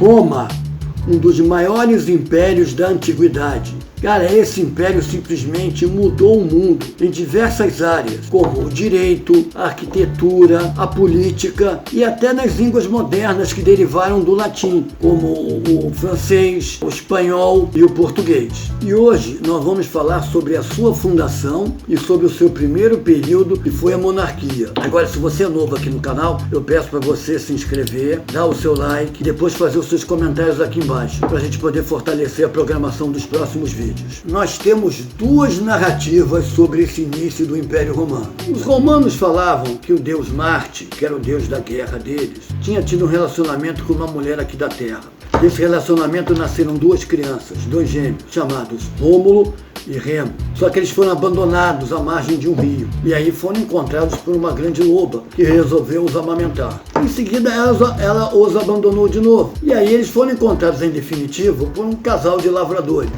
Roma, um dos maiores impérios da antiguidade. Cara, esse império simplesmente mudou o mundo em diversas áreas, como o direito, a arquitetura, a política e até nas línguas modernas que derivaram do latim, como o francês, o espanhol e o português. E hoje nós vamos falar sobre a sua fundação e sobre o seu primeiro período, que foi a monarquia. Agora, se você é novo aqui no canal, eu peço para você se inscrever, dar o seu like e depois fazer os seus comentários aqui embaixo, para a gente poder fortalecer a programação dos próximos vídeos. Nós temos duas narrativas sobre esse início do Império Romano. Os romanos falavam que o deus Marte, que era o deus da guerra deles, tinha tido um relacionamento com uma mulher aqui da Terra. Desse relacionamento nasceram duas crianças, dois gêmeos, chamados Rômulo e Remo. Só que eles foram abandonados à margem de um rio. E aí foram encontrados por uma grande loba, que resolveu os amamentar. Em seguida, ela os abandonou de novo. E aí eles foram encontrados, em definitivo, por um casal de lavradores.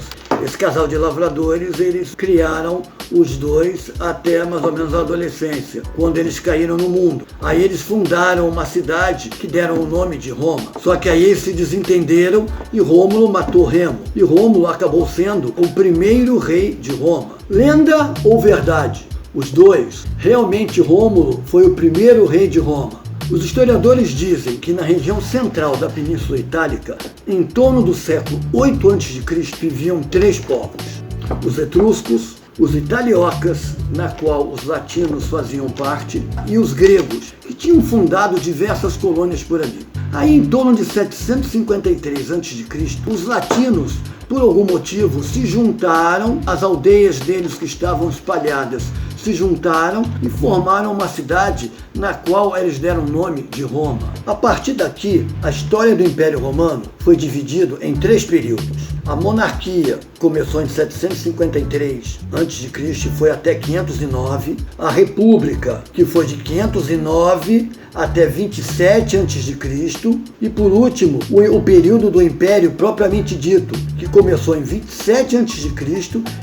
Esse casal de lavradores, eles criaram os dois até mais ou menos a adolescência, quando eles caíram no mundo. Aí eles fundaram uma cidade que deram o nome de Roma. Só que aí eles se desentenderam e Rômulo matou Remo. E Rômulo acabou sendo o primeiro rei de Roma. Lenda ou verdade? Os dois. Realmente Rômulo foi o primeiro rei de Roma. Os historiadores dizem que na região central da Península Itálica, em torno do século 8 a.C., viviam três povos: os etruscos, os italiocas, na qual os latinos faziam parte, e os gregos, que tinham fundado diversas colônias por ali. Aí, em torno de 753 a.C., os latinos, por algum motivo, se juntaram, as aldeias deles que estavam espalhadas se juntaram e formaram uma cidade na qual eles deram o nome de Roma. A partir daqui, a história do Império Romano foi dividida em três períodos. A monarquia começou em 753 a.C. e foi até 509. A república, que foi de 509 até 27 a.C. E por último, o período do Império propriamente dito, que começou em 27 a.C.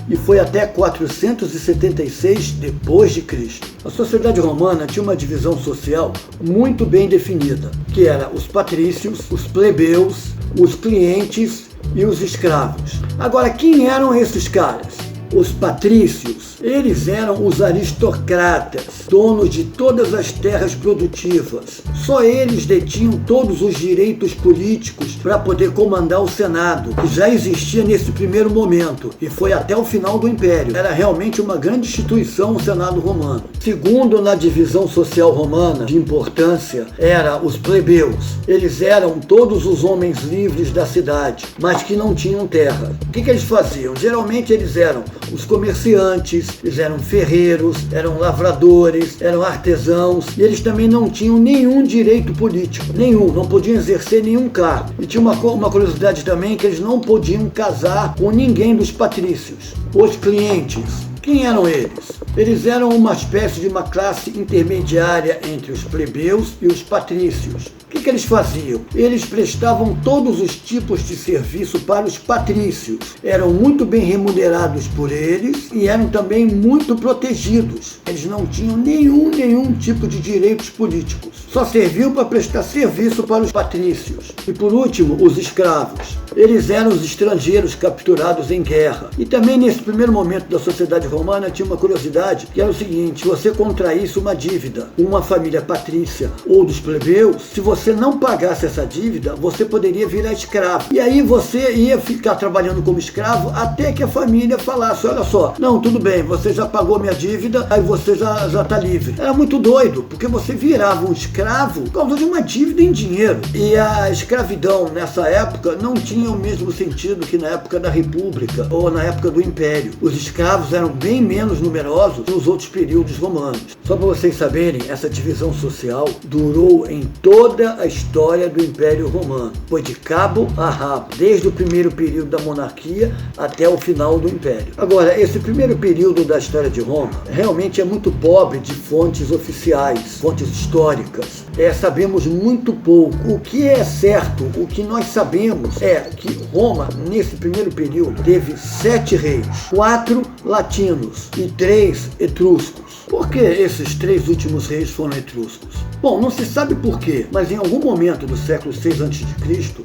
e foi até 476 depois de Cristo. A sociedade romana tinha uma divisão social muito bem definida, que era os patrícios, os plebeus, os clientes e os escravos. Agora, quem eram esses caras? Os patrícios, eles eram os aristocratas, donos de todas as terras produtivas. Só eles detinham todos os direitos políticos para poder comandar o Senado, que já existia nesse primeiro momento e foi até o final do Império. Era realmente uma grande instituição o Senado romano. Segundo, na divisão social romana de importância, era os plebeus. Eles eram todos os homens livres da cidade, mas que não tinham terra. O que eles faziam? Geralmente eles eram os comerciantes, eles eram ferreiros, eram lavradores, eram artesãos, e eles também não tinham nenhum direito político, nenhum, não podiam exercer nenhum cargo. E tinha uma curiosidade também, que eles não podiam casar com ninguém dos patrícios. Os clientes, quem eram eles? Eles eram uma espécie de uma classe intermediária entre os plebeus e os patrícios. O que eles faziam? Eles prestavam todos os tipos de serviço para os patrícios. Eram muito bem remunerados por eles e eram também muito protegidos. Eles não tinham nenhum tipo de direitos políticos. Só serviam para prestar serviço para os patrícios. E por último, os escravos. Eles eram os estrangeiros capturados em guerra. E também nesse primeiro momento da sociedade romana tinha uma curiosidade, que era o seguinte: se você contraísse uma dívida com uma família patrícia ou dos plebeus, se você não pagasse essa dívida, você poderia virar escravo. E aí você ia ficar trabalhando como escravo até que a família falasse: olha só, não, tudo bem, você já pagou minha dívida, aí você já está livre. Era muito doido, porque você virava um escravo por causa de uma dívida em dinheiro. E a escravidão nessa época não tinha o mesmo sentido que na época da República ou na época do Império. Os escravos eram bem menos numerosos nos outros períodos romanos. Só para vocês saberem, essa divisão social durou em toda a história do Império Romano. Foi de cabo a rabo, desde o primeiro período da monarquia até o final do Império. Agora, esse primeiro período da história de Roma realmente é muito pobre de fontes oficiais, fontes históricas. Sabemos muito pouco. O que é certo, o que nós sabemos é que Roma, nesse primeiro período, teve 7 reis, 4 latinos e 3 etruscos. Por que esses 3 últimos reis foram etruscos? Bom, não se sabe por quê, mas em algum momento do século 6 a.C.,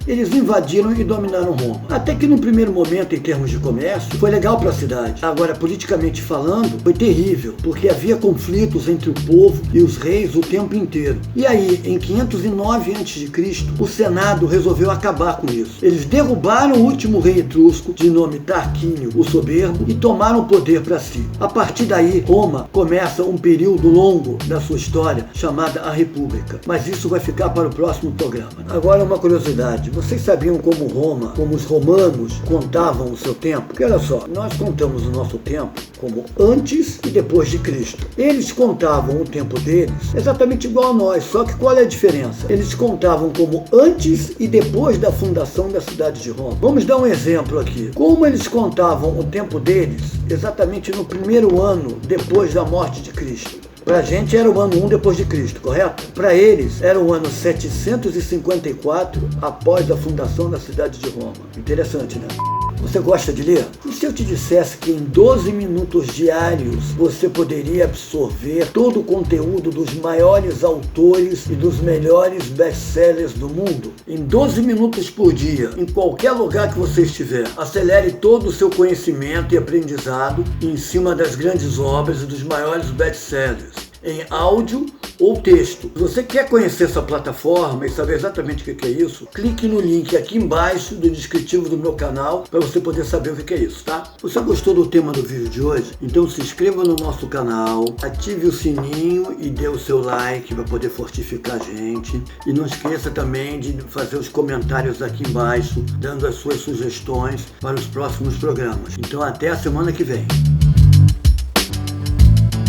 eles invadiram e dominaram Roma. Até que no primeiro momento, em termos de comércio, foi legal para a cidade. Agora, politicamente falando, foi terrível, porque havia conflitos entre o povo e os reis o tempo inteiro. E aí, em 509 a.C., o Senado resolveu acabar com isso. Eles derrubaram o último rei etrusco, de nome Tarquínio o Soberbo, e tomaram o poder para si. A partir daí, Roma começa um período longo da sua história, chamada a República. Mas isso vai ficar para o próximo programa. Agora, uma curiosidade. Vocês sabiam como Roma, como os romanos contavam o seu tempo? Porque olha só, nós contamos o nosso tempo como antes e depois de Cristo. Eles contavam o tempo deles exatamente igual a nós, só que qual é a diferença? Eles contavam como antes e depois da fundação da cidade de Roma. Vamos dar um exemplo aqui. Como eles contavam o tempo deles exatamente no primeiro ano depois da morte de Cristo? Para a gente era o ano 1 depois de Cristo, correto? Para eles era o ano 754 após a fundação da cidade de Roma. Interessante, né? Você gosta de ler? E se eu te dissesse que em 12 minutos diários você poderia absorver todo o conteúdo dos maiores autores e dos melhores best-sellers do mundo? Em 12 minutos por dia, em qualquer lugar que você estiver, acelere todo o seu conhecimento e aprendizado em cima das grandes obras e dos maiores best-sellers, em áudio ou texto. Se você quer conhecer essa plataforma e saber exatamente o que é isso, clique no link aqui embaixo do descritivo do meu canal para você poder saber o que é isso, tá? Você gostou do tema do vídeo de hoje? Então se inscreva no nosso canal, ative o sininho e dê o seu like para poder fortificar a gente. E não esqueça também de fazer os comentários aqui embaixo, dando as suas sugestões para os próximos programas. Então até a semana que vem.